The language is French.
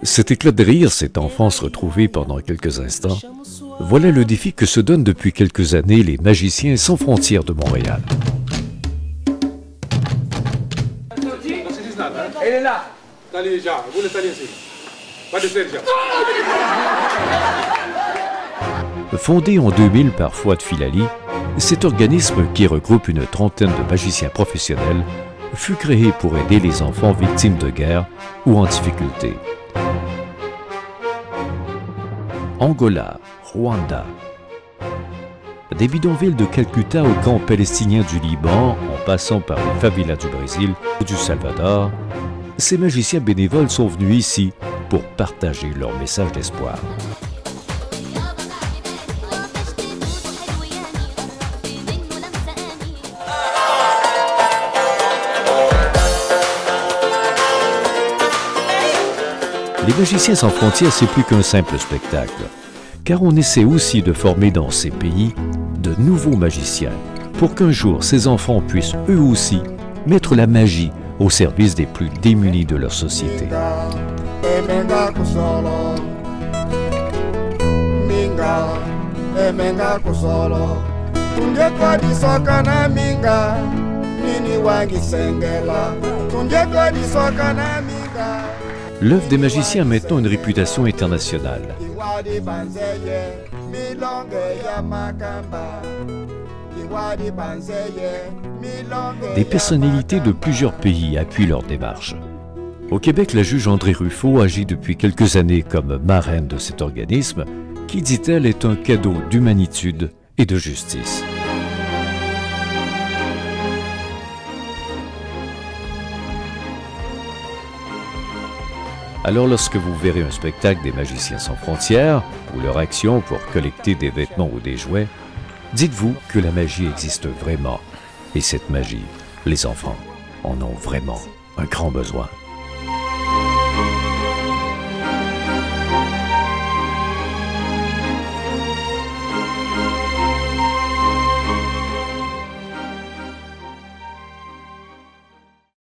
Cet éclat de rire, cette enfance retrouvée pendant quelques instants, voilà le défi que se donnent depuis quelques années les magiciens sans frontières de Montréal. Elle est là. Vous le tenez ici. Pas de sergent. Fondé en 2000 par Fouad Filali, cet organisme qui regroupe une trentaine de magiciens professionnels fut créé pour aider les enfants victimes de guerre ou en difficulté. Angola, Rwanda, des bidonvilles de Calcutta au camp palestinien du Liban, en passant par les favelas du Brésil ou du Salvador, ces magiciens bénévoles sont venus ici pour partager leur message d'espoir. Les magiciens sans frontières, c'est plus qu'un simple spectacle, car on essaie aussi de former dans ces pays de nouveaux magiciens, pour qu'un jour ces enfants puissent eux aussi mettre la magie au service des plus démunis de leur société. L'œuvre des magiciens a maintenant une réputation internationale. Des personnalités de plusieurs pays appuient leur démarche. Au Québec, la juge André Ruffo agit depuis quelques années comme marraine de cet organisme qui, dit-elle, est un cadeau d'humanitude et de justice. Alors lorsque vous verrez un spectacle des magiciens sans frontières ou leur action pour collecter des vêtements ou des jouets, dites-vous que la magie existe vraiment. Et cette magie, les enfants en ont vraiment un grand besoin.